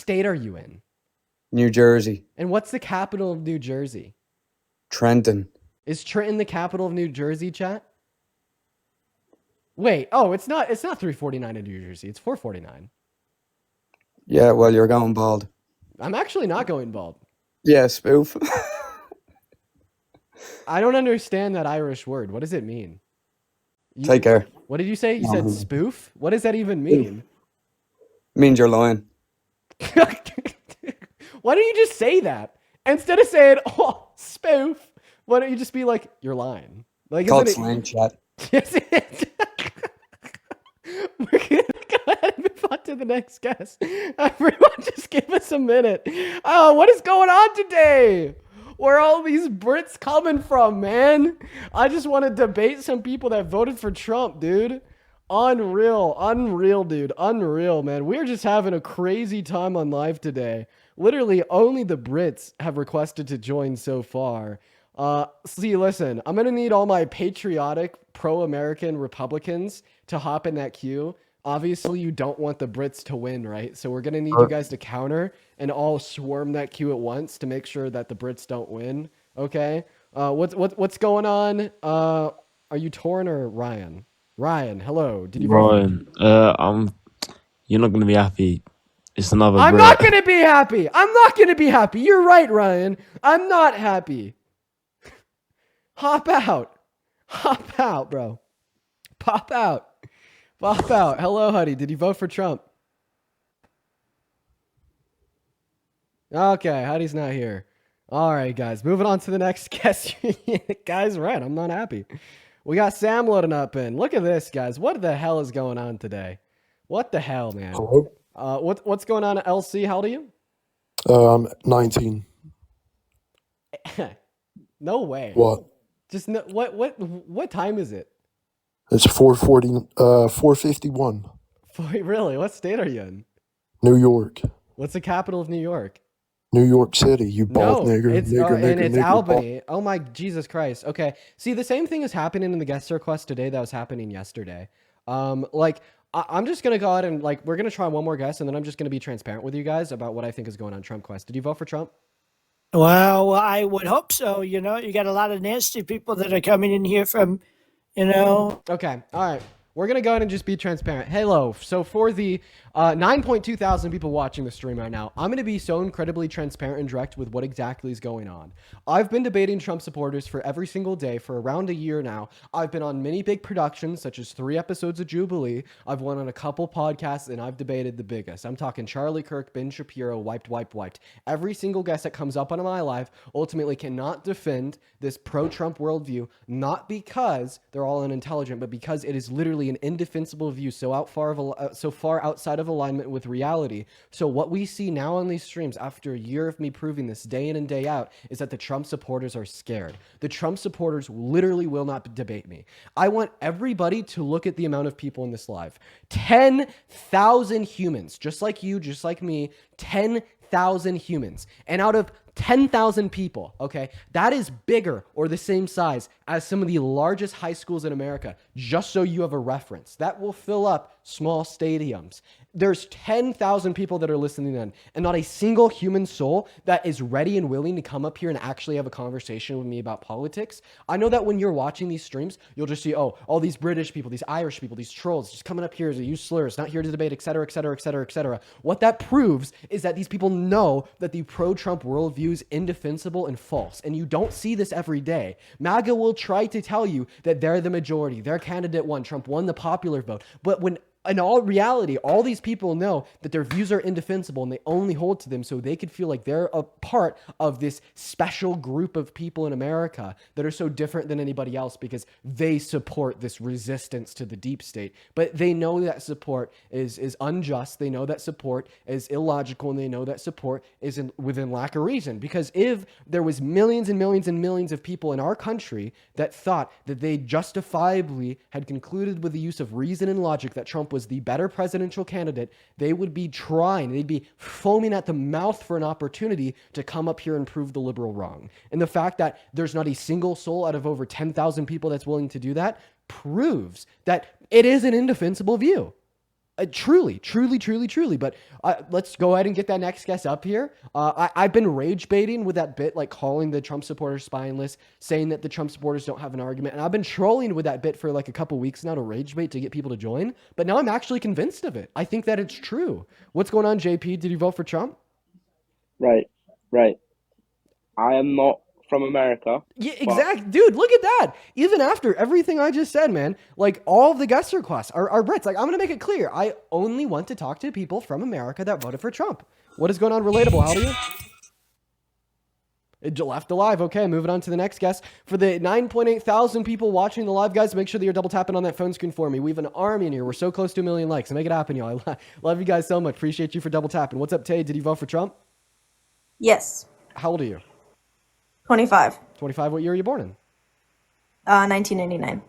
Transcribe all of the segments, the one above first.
state are you in? New Jersey. And what's the capital of New Jersey? Trenton. Is Trenton the capital of New Jersey, chat? Wait, it's not 349 in New Jersey. It's 449. Yeah, well, you're going bald. I'm actually not going bald. Yeah, spoof. I don't understand that Irish word. What does it mean? Take care. What did you say? You said spoof? What does that even mean? Means you're lying. Why don't you just say that? Instead of saying, oh, spoof, why don't you just be like, you're lying? Like, Called slang chat. Yes, it is. We're going to go ahead and move on to the next guest. Everyone, just give us a minute. What is going on today? Where are all these Brits coming from, man? I just want to debate some people that voted for Trump, dude. Unreal, dude. Unreal, man. We're just having a crazy time on live today. Literally, only the Brits have requested to join so far. See, listen, I'm going to need all my patriotic, pro-American Republicans to hop in that queue. Obviously, you don't want the Brits to win, right? So we're going to need you guys to counter and all swarm that queue at once to make sure that the Brits don't win. Okay? What's going on? Are you Torn or Ryan? Ryan, hello. Did you Ryan, you're not gonna be happy. It's another I'm Brit. not gonna be happy. I'm not gonna be happy. You're right, Ryan. I'm not happy. Hop out. Hop out, bro. Pop out. Pop out. Hello, honey. Did you vote for Trump? Okay, Huddy's not here. All right, guys. Moving on to the next guest. Guys, right. I'm not happy. We got Sam loading up in. Look at this, guys. What the hell is going on today? What the hell, man? Hello? What's going on at LC? How old are you? I'm 19. No way. What? Just no, what time is it? It's 451. Really? What state are you in? New York. What's the capital of New York? New York City, you bald nigger. It's Albany. Oh my Jesus Christ. Okay. See, the same thing is happening in the guest request today that was happening yesterday. I'm just gonna go ahead and we're gonna try one more guest, and then I'm just gonna be transparent with you guys about what I think is going on Trump Quest. Did you vote for Trump? Well, I would hope so. You got a lot of nasty people that are coming in here from, Okay. All right. We're going to go ahead and just be transparent. Hello. So for the 9.2 thousand people watching the stream right now, I'm going to be so incredibly transparent and direct with what exactly is going on. I've been debating Trump supporters for every single day for around a year now. I've been on many big productions, such as 3 episodes of Jubilee. I've went on a couple podcasts, and I've debated the biggest. I'm talking Charlie Kirk, Ben Shapiro, wiped. Every single guest that comes up on my live ultimately cannot defend this pro-Trump worldview, not because they're all unintelligent, but because it is literally an indefensible view so far outside of alignment with reality. So what we see now on these streams after a year of me proving this day in and day out is that the Trump supporters are scared. The Trump supporters literally will not debate me. I want everybody to look at the amount of people in this live. 10,000 humans, just like you, just like me, 10,000 humans. And out of 10,000 people, okay, that is bigger or the same size as some of the largest high schools in America, just so you have a reference. That will fill up small stadiums. There's 10,000 people that are listening in, and not a single human soul that is ready and willing to come up here and actually have a conversation with me about politics. I know that when you're watching these streams, you'll just see, oh, all these British people, these Irish people, these trolls just coming up here to use slurs, not here to debate, etc., etc., etc., etc. What that proves is that these people know that the pro-Trump worldview is indefensible and false, and you don't see this every day. Maga will try to tell you that they're the majority, their candidate won, Trump won the popular vote, but when in all reality, all these people know that their views are indefensible and they only hold to them so they could feel like they're a part of this special group of people in America that are so different than anybody else because they support this resistance to the deep state. But they know that support is unjust. They know that support is illogical, and they know that support is within lack of reason. Because if there was millions and millions and millions of people in our country that thought that they justifiably had concluded with the use of reason and logic that Trump was the better presidential candidate, they'd be foaming at the mouth for an opportunity to come up here and prove the liberal wrong. And the fact that there's not a single soul out of over 10,000 people that's willing to do that proves that it is an indefensible view. Truly. But let's go ahead and get that next guest up here. I've been rage baiting with that bit, like calling the Trump supporters spineless, saying that the Trump supporters don't have an argument. And I've been trolling with that bit for like a couple weeks now to rage bait to get people to join. But now I'm actually convinced of it. I think that it's true. What's going on, JP? Did you vote for Trump? Right. I am not from America. Yeah, exactly. Dude, look at that. Even after everything I just said, man, like all of the guest requests are Brits. Like, I'm going to make it clear. I only want to talk to people from America that voted for Trump. What is going on, Relatable? How are you? It left alive. Okay, moving on to the next guest. For the 9.8 thousand people watching the live, guys, make sure that you're double tapping on that phone screen for me. We have an army in here. We're so close to 1 million likes. So make it happen, y'all. I love you guys so much. Appreciate you for double tapping. What's up, Tay? Did you vote for Trump? Yes. How old are you? 25. 25. What year are you born in? 1989.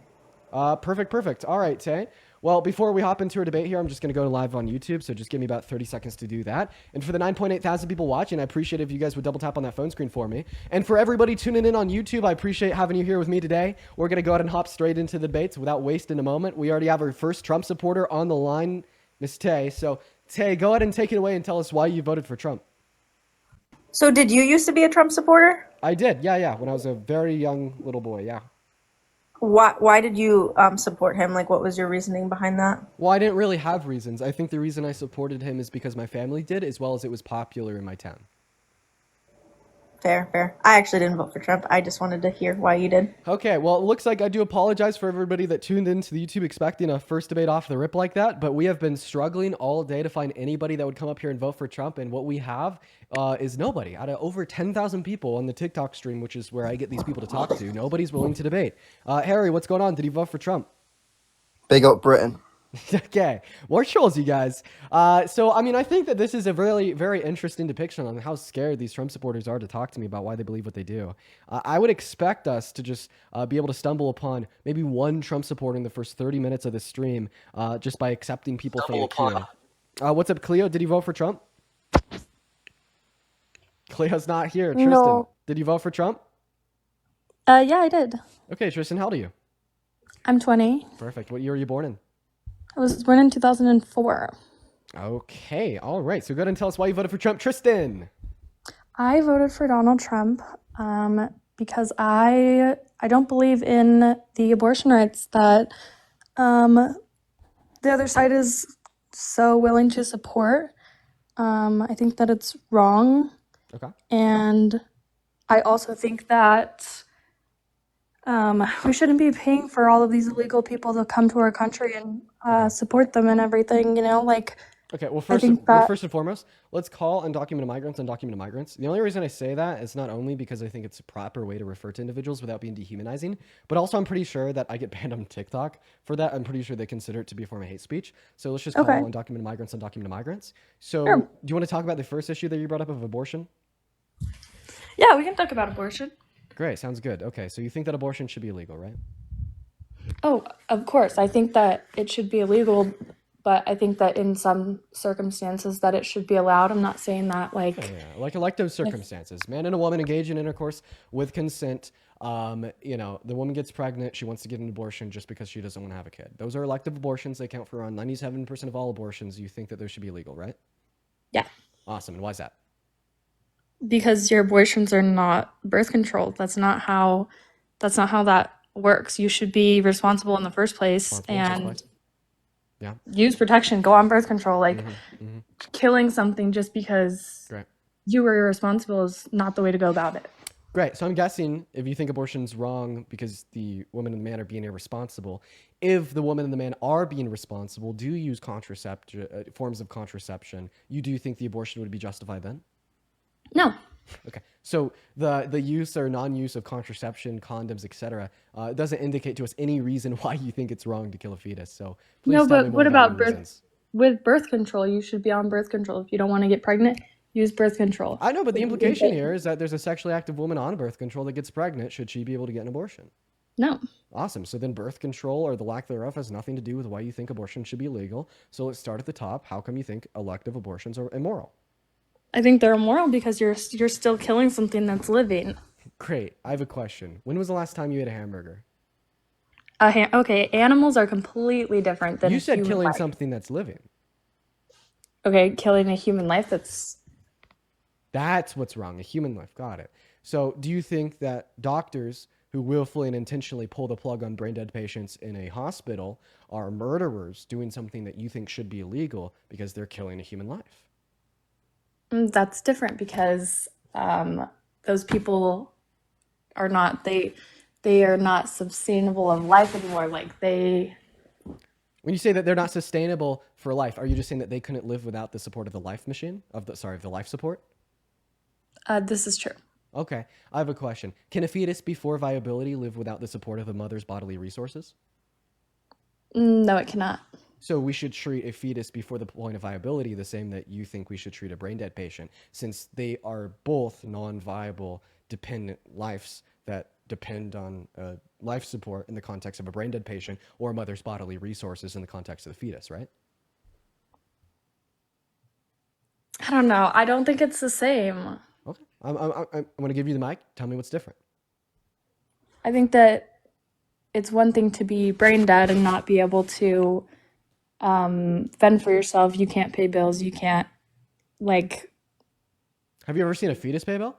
Perfect. All right, Tay. Well, before we hop into our debate here, I'm just going to go live on YouTube, so just give me about 30 seconds to do that. And for the 9.8 thousand people watching, I appreciate if you guys would double tap on that phone screen for me. And for everybody tuning in on YouTube, I appreciate having you here with me today. We're going to go ahead and hop straight into the debates without wasting a moment. We already have our first Trump supporter on the line, Miss Tay. So, Tay, go ahead and take it away and tell us why you voted for Trump. So did you used to be a Trump supporter? I did, yeah, when I was a very young little boy, yeah. Why did you support him? Like, what was your reasoning behind that? Well, I didn't really have reasons. I think the reason I supported him is because my family did, as well as it was popular in my town. Fair. I actually didn't vote for Trump. I just wanted to hear why you did. Okay, well, it looks like I do apologize for everybody that tuned into the YouTube expecting a first debate off the rip like that, but we have been struggling all day to find anybody that would come up here and vote for Trump, and what we have is nobody. Out of over 10,000 people on the TikTok stream, which is where I get these people to talk to, nobody's willing to debate. Harry, what's going on? Did you vote for Trump? Big up Britain. Okay, more trolls, you guys. So, I mean, I think that this is a really, very interesting depiction on how scared these Trump supporters are to talk to me about why they believe what they do. I would expect us to just be able to stumble upon maybe one Trump supporter in the first 30 minutes of the stream just by accepting people for Cleo. What's up, Cleo? Did you vote for Trump? Cleo's not here. Tristan, No. did you vote for Trump? Yeah, I did. Okay, Tristan, how old are you? I'm 20. Perfect. What year were you born in? I was born in 2004. Okay, all right. So go ahead and tell us why you voted for Trump. Tristan. I voted for Donald Trump because I don't believe in the abortion rights that the other side is so willing to support. I think that it's wrong. Okay. And I also think that we shouldn't be paying for all of these illegal people to come to our country and support them and everything, like. Okay, well, I first and foremost, let's call undocumented migrants undocumented migrants. The only reason I say that is not only because I think it's a proper way to refer to individuals without being dehumanizing, but also I'm pretty sure that I get banned on TikTok for that. I'm pretty sure they consider it to be a form of hate speech. So let's just call undocumented migrants undocumented migrants. So Sure. Do you want to talk about the first issue that you brought up of abortion? Yeah, we can talk about abortion. Great, sounds good. Okay, so you think that abortion should be illegal, right? Oh, of course. I think that it should be illegal, but I think that in some circumstances that it should be allowed. I'm not saying that like like elective circumstances. Man and a woman engage in intercourse with consent. The woman gets pregnant. She wants to get an abortion just because she doesn't want to have a kid. Those are elective abortions. They count for around 97% of all abortions. You think that those should be illegal, right? Yeah. Awesome. And why is that? Because your abortions are not birth control. That's not how that works. You should be responsible in the first place and use protection. Go on birth control. Killing something just because you were irresponsible is not the way to go about it. Great. So I'm guessing if you think abortion's wrong because the woman and the man are being irresponsible, if the woman and the man are being responsible, do use forms of contraception, you do think the abortion would be justified then? No. Okay. So the use or non-use of contraception, condoms, etc., doesn't indicate to us any reason why you think it's wrong to kill a fetus. So please no, tell me but more what about your birth? reasons. With birth control, you should be on birth control. If you don't want to get pregnant, use birth control. I know, but the implication here is that there's a sexually active woman on birth control that gets pregnant. Should she be able to get an abortion? No. Awesome. So then birth control or the lack thereof has nothing to do with why you think abortion should be legal. So let's start at the top. How come you think elective abortions are immoral? I think they're immoral because you're still killing something that's living. Great. I have a question. When was the last time you ate a hamburger? Okay, animals are completely different than You said human killing life. something that's living. Okay, killing a human life, That's what's wrong. A human life. Got it. So do you think that doctors who willfully and intentionally pull the plug on brain dead patients in a hospital are murderers doing something that you think should be illegal because they're killing a human life? that's different because those people are not they are not sustainable of life anymore. Like they When you say that they're not sustainable for life, are you just saying that they couldn't live without the support of the life machine? Of the life support? this is true. Okay, I have a question. Can a fetus before viability live without the support of the mother's bodily resources? No, it cannot. So we should treat a fetus before the point of viability the same that you think we should treat a brain dead patient, since they are both non-viable, dependent lives that depend on life support in the context of a brain dead patient or a mother's bodily resources in the context of the fetus, right? I don't know. I don't think it's the same. Okay, I'm going to give you the mic. Tell me what's different. I think that it's one thing to be brain dead and not be able to fend for yourself. You can't pay bills. You can't, like... Have you ever seen a fetus pay bill?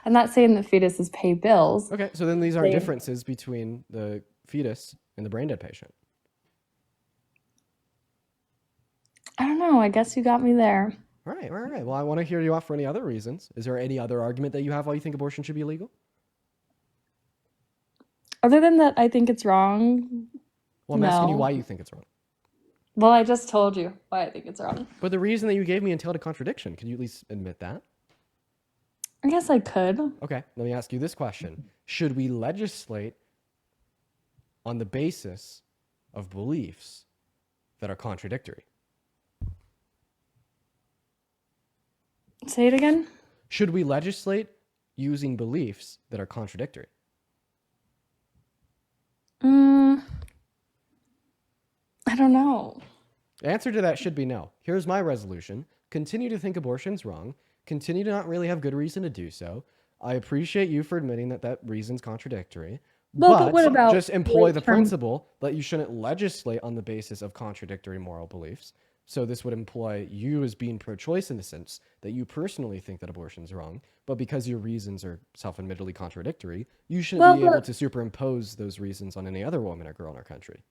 I'm not saying that fetuses pay bills. Okay, so then these are differences between the fetus and the brain dead patient. I don't know. I guess you got me there. All right. Well, I want to hear you out for any other reasons. Is there any other argument that you have why you think abortion should be illegal? Other than that, I think it's wrong. Well, I'm asking you why you think it's wrong. Well, I just told you why I think it's wrong. But the reason that you gave me entailed a contradiction. Can you at least admit that? I guess I could. Okay, let me ask you this question. Should we legislate on the basis of beliefs that are contradictory? Say it again? Should we legislate using beliefs that are contradictory? I don't know. The answer to that should be no. Here's my resolution. Continue to think abortion's wrong. Continue to not really have good reason to do so. I appreciate you for admitting that that reason's contradictory. But what about just employ the late-term- principle that you shouldn't legislate on the basis of contradictory moral beliefs. So this would imply you as being pro-choice in the sense that you personally think that abortion's wrong, but because your reasons are self-admittedly contradictory, you shouldn't be able to superimpose those reasons on any other woman or girl in our country.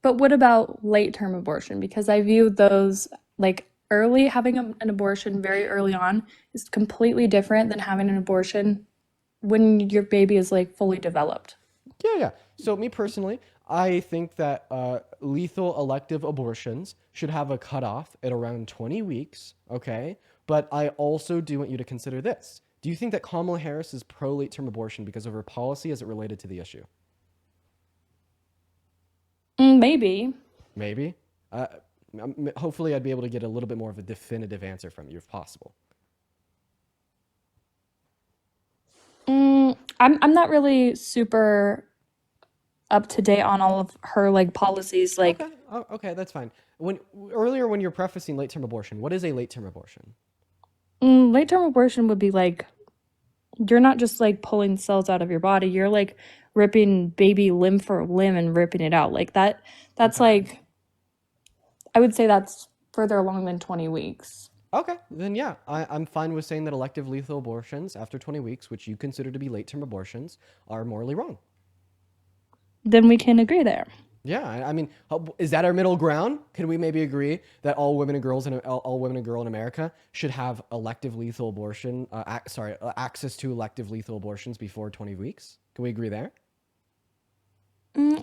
But what about late-term abortion? Because I view those, like, having an abortion very early on is completely different than having an abortion when your baby is, like, fully developed. Yeah. So me personally, I think that lethal elective abortions should have a cutoff at around 20 weeks, okay? But I also do want you to consider this. Do you think that Kamala Harris is pro-late-term abortion because of her policy as it related to the issue? Maybe. Maybe. Hopefully I'd be able to get a little bit more of a definitive answer from you if possible. I'm not really super up to date on all of her, like, policies. Like, okay, that's fine. Earlier when you're prefacing late-term abortion, what is a late-term abortion? Late-term abortion would be like, you're not just, like, pulling cells out of your body. You're, like, ripping baby limb for limb and ripping it out. Like, that's like, I would say that's further along than 20 weeks. Okay, then yeah, I'm fine with saying that elective lethal abortions after 20 weeks, which you consider to be late-term abortions, are morally wrong. Then we can agree there. Yeah, I mean, is that our middle ground? Can we maybe agree that all women and girls in America should have elective lethal abortion? Access to elective lethal abortions before 20 weeks? Can we agree there?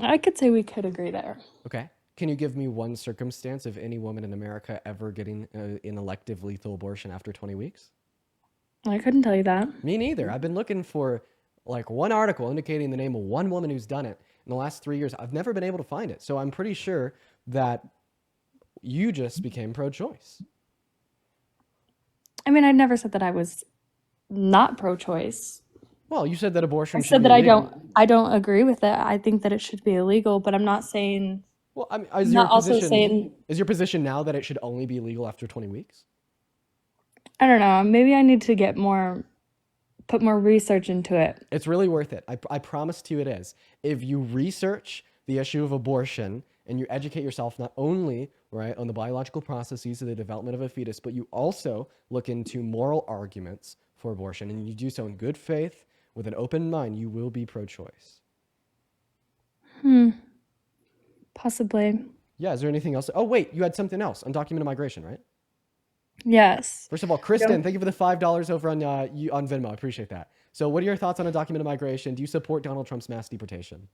I could say we could agree there. Okay. Can you give me one circumstance of any woman in America ever getting an elective lethal abortion after 20 weeks? I couldn't tell you that. Me neither. I've been looking for like one article indicating the name of one woman who's done it in the last 3 years. I've never been able to find it. So I'm pretty sure that you just became pro-choice. I mean, I never said that I was not pro-choice. Well, you said that abortion should said be that illegal. I don't agree with it. I think that it should be illegal, but I'm not saying... Well, I mean, is your position now that it should only be legal after 20 weeks? I don't know. Maybe I need to put more research into it. It's really worth it. I promise to you it is. If you research the issue of abortion and you educate yourself not only right, on the biological processes of the development of a fetus, but you also look into moral arguments for abortion, and you do so in good faith with an open mind, you will be pro-choice. Possibly. Yeah, is there anything else? Oh, wait, you had something else. Undocumented migration, right? Yes. First of all, Kristen, thank you for the $5 over on Venmo. I appreciate that. So what are your thoughts on undocumented migration? Do you support Donald Trump's mass deportation?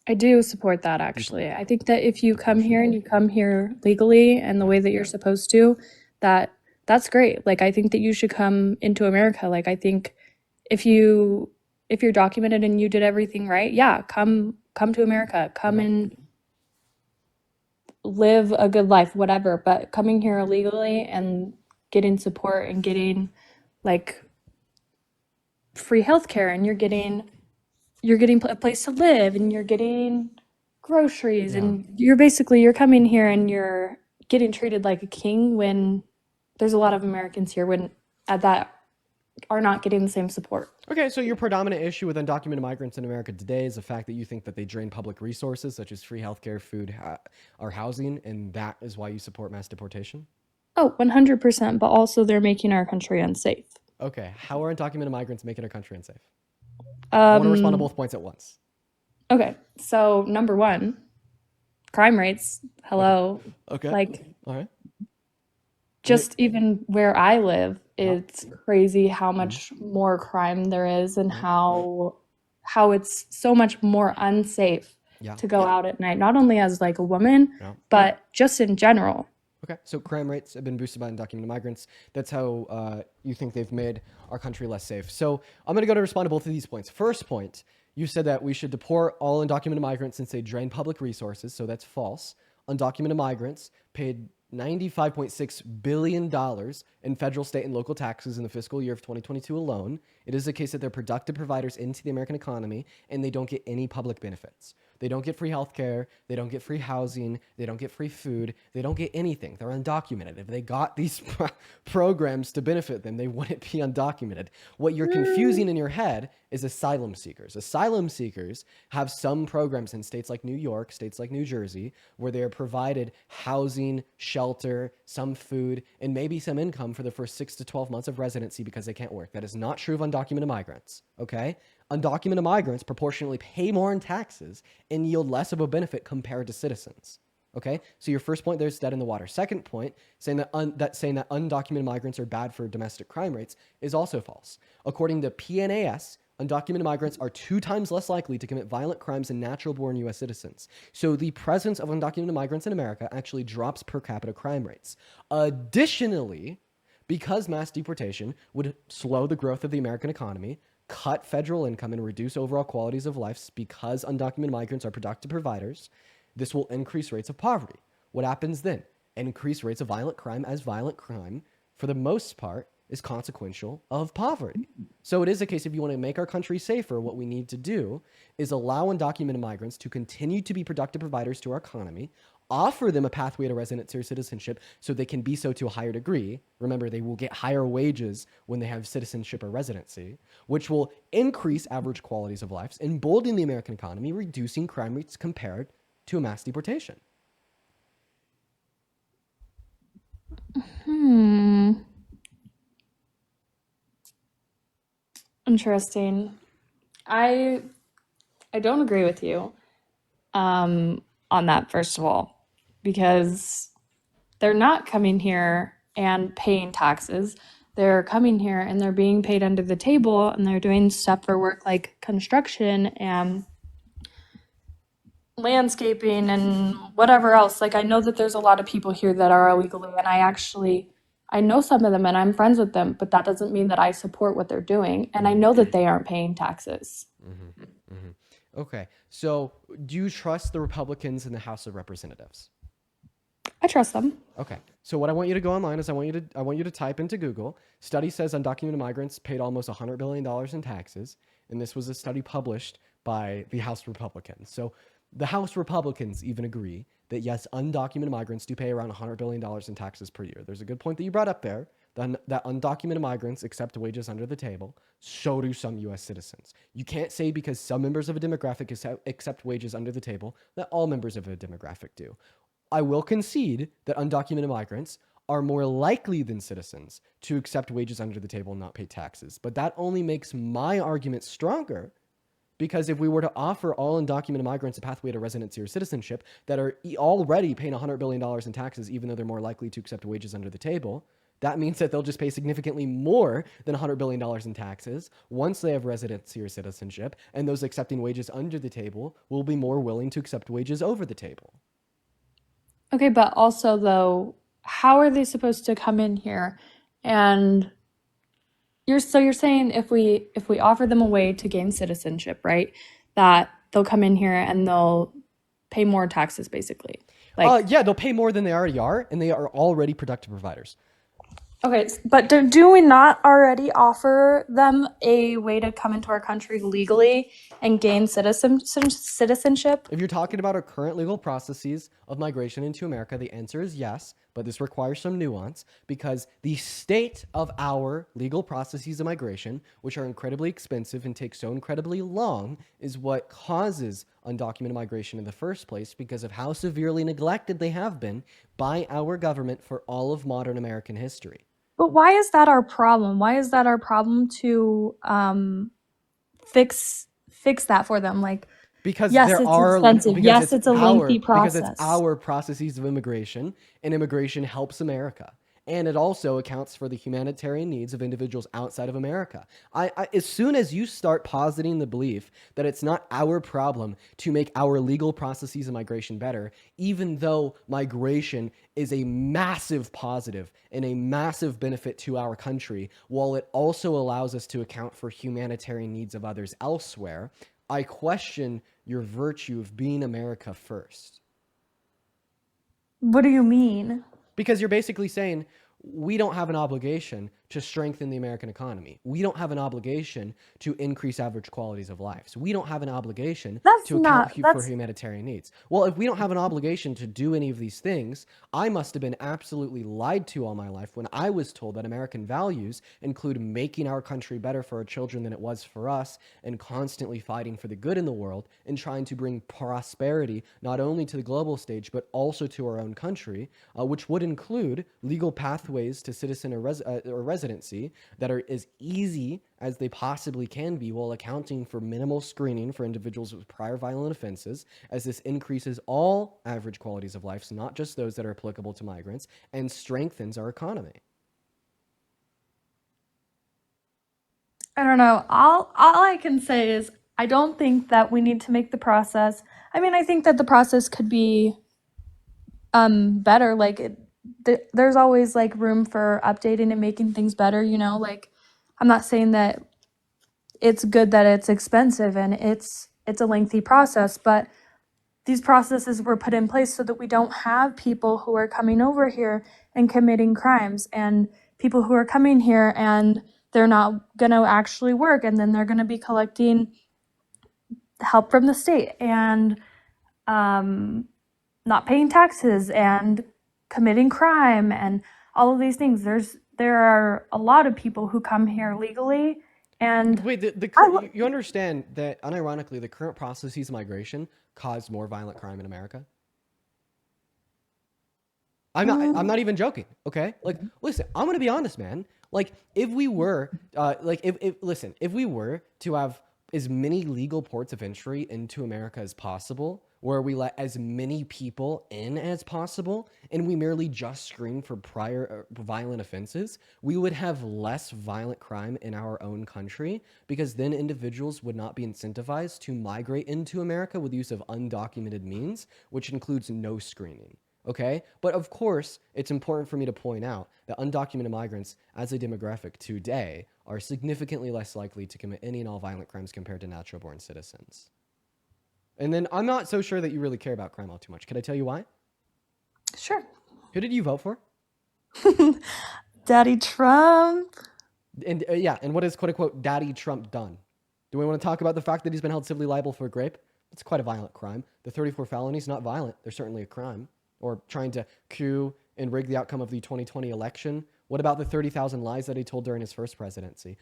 I do support that, actually. I think that if you come here and you come here legally and the way that you're supposed to, that's great. Like, I think that you should come into America. Like, I think if you're documented and you did everything right, yeah, come to America. Come and live a good life, whatever. But coming here illegally and getting support and getting like free healthcare, and you're getting a place to live, and you're getting groceries, and you're coming here and you're getting treated like a king, when there's a lot of Americans here that are not getting the same support. Okay, so your predominant issue with undocumented migrants in America today is the fact that you think that they drain public resources such as free healthcare, food, or housing, and that is why you support mass deportation? Oh, 100%, but also they're making our country unsafe. Okay, how are undocumented migrants making our country unsafe? I want to respond to both points at once. Okay, so number one, crime rates. Hello. Okay. Like, all right. Just even where I live, it's crazy how much more crime there is, and how it's so much more unsafe to go out at night, not only as like a woman, but just in general. Okay, so crime rates have been boosted by undocumented migrants. That's how you think they've made our country less safe. So I'm going to go to respond to both of these points. First point, you said that we should deport all undocumented migrants since they drain public resources. So that's false. Undocumented migrants paid $95.6 billion in federal, state, and local taxes in the fiscal year of 2022 alone. It is the case that they're productive providers into the American economy, and they don't get any public benefits. They don't get free healthcare. They don't get free housing. They don't get free food. They don't get anything. They're undocumented. If they got these programs to benefit them, they wouldn't be undocumented. What you're confusing in your head is asylum seekers. Asylum seekers have some programs in states like New York, states like New Jersey, where they are provided housing, shelter, some food, and maybe some income for the first 6 to 12 months of residency because they can't work. That is not true of undocumented migrants, okay? Undocumented migrants proportionally pay more in taxes and yield less of a benefit compared to citizens. Okay, so your first point, there's dead in the water. Second point, saying that undocumented migrants are bad for domestic crime rates is also false. According to PNAS, undocumented migrants are 2 times less likely to commit violent crimes than natural-born U.S. citizens. So the presence of undocumented migrants in America actually drops per capita crime rates. Additionally, because mass deportation would slow the growth of the American economy, cut federal income, and reduce overall qualities of life because undocumented migrants are productive providers, this will increase rates of poverty. What happens then? Increase rates of violent crime, as violent crime, for the most part, is consequential of poverty. So it is a case, if you want to make our country safer, what we need to do is allow undocumented migrants to continue to be productive providers to our economy, offer them a pathway to residency or citizenship so they can be so to a higher degree. Remember, they will get higher wages when they have citizenship or residency, which will increase average qualities of life, embolden the American economy, reducing crime rates compared to a mass deportation. Interesting. I don't agree with you on that, first of all, because they're not coming here and paying taxes. They're coming here and they're being paid under the table, and they're doing stuff for work like construction and landscaping and whatever else. Like, I know that there's a lot of people here that are illegally, and I know some of them and I'm friends with them, but that doesn't mean that I support what they're doing. And I know that they aren't paying taxes. Okay, so do you trust the Republicans in the House of Representatives? I trust them. Okay, so what I want you to go online is I want you to type into Google, study says undocumented migrants paid almost $100 billion in taxes, and this was a study published by the House Republicans. So the House Republicans even agree that yes, undocumented migrants do pay around $100 billion in taxes per year. There's a good point that you brought up there, that undocumented migrants accept wages under the table. So do some U.S. citizens. You can't say because some members of a demographic accept wages under the table that all members of a demographic do. I will concede that undocumented migrants are more likely than citizens to accept wages under the table and not pay taxes. But that only makes my argument stronger, because if we were to offer all undocumented migrants a pathway to residency or citizenship that are already paying $100 billion in taxes, even though they're more likely to accept wages under the table, that means that they'll just pay significantly more than $100 billion in taxes once they have residency or citizenship, and those accepting wages under the table will be more willing to accept wages over the table. Okay, but also though, how are they supposed to come in here? And you're saying if we offer them a way to gain citizenship, right, that they'll come in here and they'll pay more taxes, basically. Like, yeah, they'll pay more than they already are, and they are already productive providers. Okay, but do we not already offer them a way to come into our country legally and gain citizenship? If you're talking about our current legal processes of migration into America, the answer is yes, but this requires some nuance, because the state of our legal processes of migration, which are incredibly expensive and take so incredibly long, is what causes undocumented migration in the first place, because of how severely neglected they have been by our government for all of modern American history. But why is that our problem? Why is that our problem to fix that for them? Like, because yes, there it's are expensive. because Yes, it's a lengthy process. Because it's our processes of immigration, and immigration helps America. And it also accounts for the humanitarian needs of individuals outside of America. As soon as you start positing the belief that it's not our problem to make our legal processes of migration better, even though migration is a massive positive and a massive benefit to our country, while it also allows us to account for humanitarian needs of others elsewhere, I question your virtue of being America first. What do you mean? Because you're basically saying, we don't have an obligation to strengthen the American economy. We don't have an obligation to increase average qualities of life. So we don't have an obligation to account for humanitarian needs. Well, if we don't have an obligation to do any of these things, I must have been absolutely lied to all my life when I was told that American values include making our country better for our children than it was for us, and constantly fighting for the good in the world and trying to bring prosperity not only to the global stage, but also to our own country, which would include legal pathways to citizen or residency that are as easy as they possibly can be, while accounting for minimal screening for individuals with prior violent offenses, as this increases all average qualities of life, so not just those that are applicable to migrants, and strengthens our economy. I don't know. All I can say is I don't think that we need to make the process. I mean, I think that the process could be better. Like, there's always like room for updating and making things better, you know? Like, I'm not saying that it's good that it's expensive and it's a lengthy process, but these processes were put in place so that we don't have people who are coming over here and committing crimes, and people who are coming here and they're not going to actually work, and then they're going to be collecting help from the state and not paying taxes and committing crime and all of these things. There are a lot of people who come here legally. And wait, you understand that unironically the current processes of migration cause more violent crime in America? I'm not even joking. Okay, like, listen, I'm gonna be honest, man. Like, if we were if we were to have as many legal ports of entry into America as possible, where we let as many people in as possible, and we merely just screen for prior violent offenses, we would have less violent crime in our own country, because then individuals would not be incentivized to migrate into America with use of undocumented means, which includes no screening. Okay? But of course, it's important for me to point out that undocumented migrants as a demographic today are significantly less likely to commit any and all violent crimes compared to natural-born citizens. And then I'm not so sure that you really care about crime all too much. Can I tell you why? Sure. Who did you vote for? Daddy Trump. And and what has quote-unquote Daddy Trump done? Do we want to talk about the fact that he's been held civilly liable for rape? It's quite a violent crime. The 34 felonies, not violent. They're certainly a crime. Or trying to coup and rig the outcome of the 2020 election. What about the 30,000 lies that he told during his first presidency?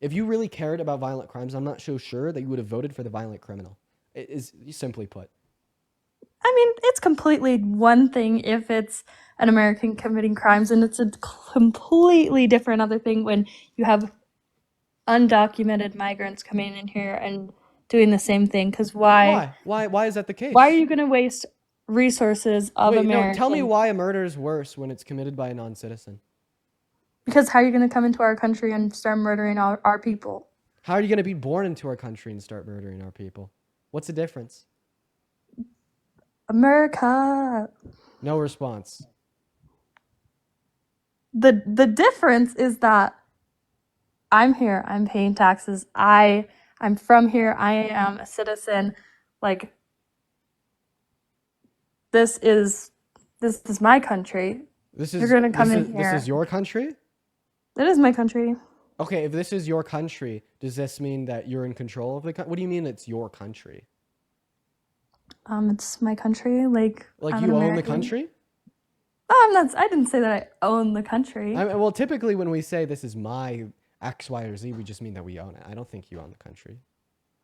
If you really cared about violent crimes, I'm not so sure that you would have voted for the violent criminal. It is simply put. I mean, it's completely one thing if it's an American committing crimes, and it's a completely different other thing when you have undocumented migrants coming in here and doing the same thing. Because Why is that the case? Why are you going to waste resources of Americans? No, tell me why a murder is worse when it's committed by a non-citizen. Because how are you going to come into our country and start murdering our people? How are you going to be born into our country and start murdering our people? What's the difference? America. No response. The difference is that I'm here. I'm paying taxes. I'm from here. I am a citizen. Like, this is my country. You're gonna come in here. This is your country? It is my country. Okay, if this is your country, does this mean that you're in control of the country? What do you mean it's your country? It's my country. Like you own the country? I didn't say that I own the country. Well, typically when we say this is my X, Y, or Z, we just mean that we own it. I don't think you own the country.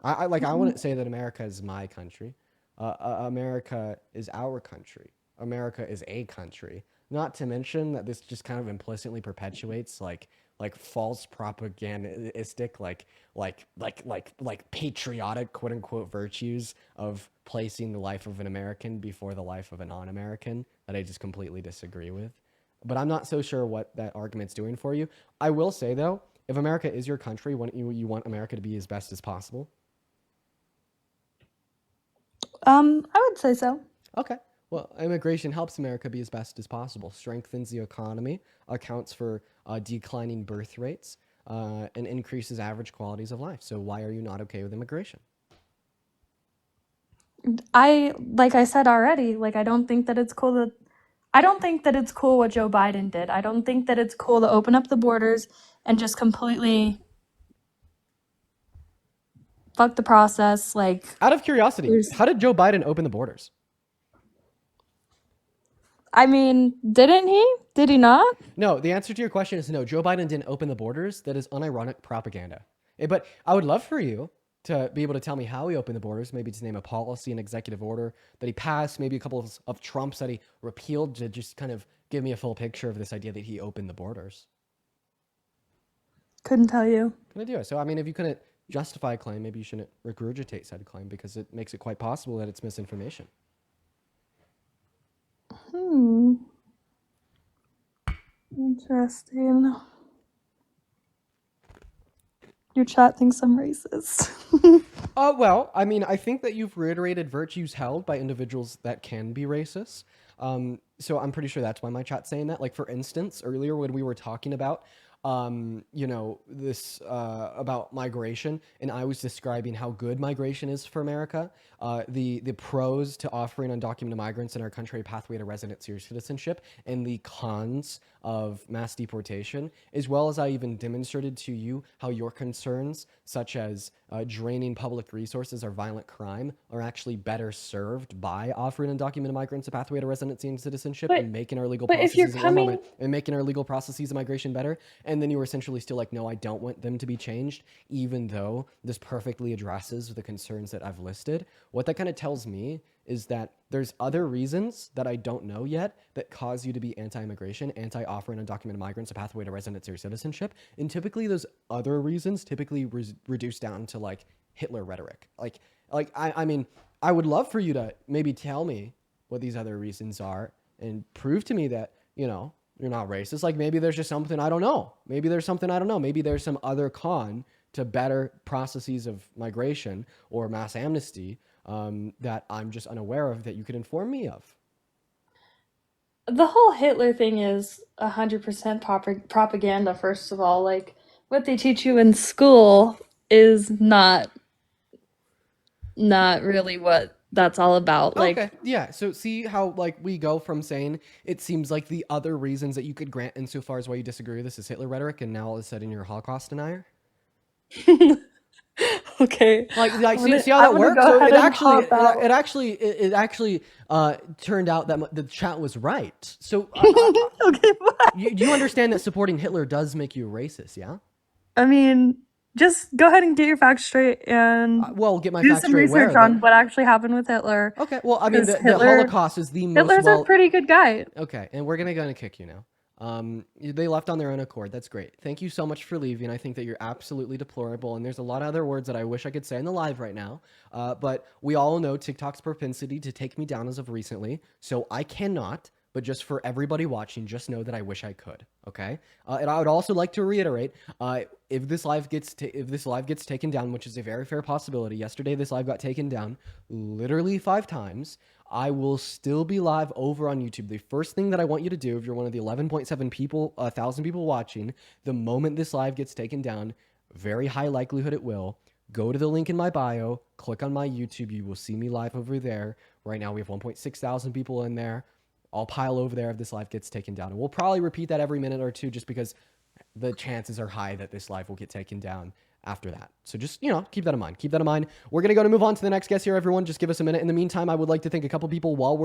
I wouldn't say that America is my country. America is our country. America is a country. Not to mention that this just kind of implicitly perpetuates like false propagandistic like patriotic quote unquote virtues of placing the life of an American before the life of a non-American that I just completely disagree with. But I'm not so sure what that argument's doing for you. I will say though, if America is your country, wouldn't you want America to be as best as possible? I would say so. Okay. Well, immigration helps America be as best as possible, strengthens the economy, accounts for declining birth rates, and increases average qualities of life. So why are you not okay with immigration? Like I said already, like I don't think that it's cool what Joe Biden did. I don't think that it's cool to open up the borders and just completely fuck the process. Like, out of curiosity, how did Joe Biden open the borders? I mean, didn't he? Did he not? No, the answer to your question is no. Joe Biden didn't open the borders. That is unironic propaganda. But I would love for you to be able to tell me how he opened the borders, maybe to name a policy, an executive order that he passed, maybe a couple of Trumps that he repealed, to just kind of give me a full picture of this idea that he opened the borders. Couldn't tell you. Couldn't do it. So, I mean, if you couldn't justify a claim, maybe you shouldn't regurgitate said claim because it makes it quite possible that it's misinformation. Interesting. Your chat thinks I'm racist. Well, I mean, I think that you've reiterated virtues held by individuals that can be racist. So I'm pretty sure that's why my chat's saying that. Like, for instance, earlier when we were talking about this about migration, and I was describing how good migration is for America, the pros to offering undocumented migrants in our country a pathway to residency or citizenship, and the cons of mass deportation, as well as I even demonstrated to you how your concerns, such as draining public resources or violent crime, are actually better served by offering undocumented migrants a pathway to residency and citizenship, and making our legal processes and making our legal processes of migration better. And then you were essentially still like, no, I don't want them to be changed, even though this perfectly addresses the concerns that I've listed. What that kind of tells me is that there's other reasons that I don't know yet that cause you to be anti-immigration, anti-offering undocumented migrants a pathway to residency or citizenship. And typically those other reasons typically reduce down to like Hitler rhetoric. I mean, I would love for you to maybe tell me what these other reasons are and prove to me that, you know, you're not racist. Like, maybe there's just something I don't know. Maybe there's something I don't know. Maybe there's some other con to better processes of migration or mass amnesty that I'm just unaware of that you could inform me of. The whole Hitler thing is 100% propaganda, first of all. Like, what they teach you in school is not really what that's all about. Like, okay, yeah. So see how like we go from saying it seems like the other reasons that you could grant insofar as why you disagree with this is Hitler rhetoric, and now all of a sudden you're a Holocaust denier. Okay. Like see how that works? So it actually turned out that the chat was right. So okay, you understand that supporting Hitler does make you a racist, yeah? I mean, just go ahead and get your facts straight and Well, get my do facts some straight. research on what actually happened with Hitler. Okay, well, I mean, 'Cause the Hitler- Holocaust is the most Hitler's a pretty good guy. Okay, and we're gonna kick you now. They left on their own accord. That's great. Thank you so much for leaving. I think that you're absolutely deplorable, and there's a lot of other words that I wish I could say in the live right now. But we all know TikTok's propensity to take me down as of recently, so I cannot. But just for everybody watching, just know that I wish I could. Okay, and I would also like to reiterate, if this live gets taken down, which is a very fair possibility. Yesterday, this live got taken down literally 5 times. I will still be live over on YouTube. The first thing that I want you to do, if you're one of the 11.7 thousand people watching, the moment this live gets taken down, very high likelihood it will, go to the link in my bio, click on my YouTube. You will see me live over there. Right now, we have 1.6 thousand people in there. I'll pile over there if this live gets taken down. And we'll probably repeat that every minute or two just because the chances are high that this live will get taken down after that. So just, keep that in mind. Keep that in mind. We're going to move on to the next guest here, everyone. Just give us a minute. In the meantime, I would like to thank a couple people while we're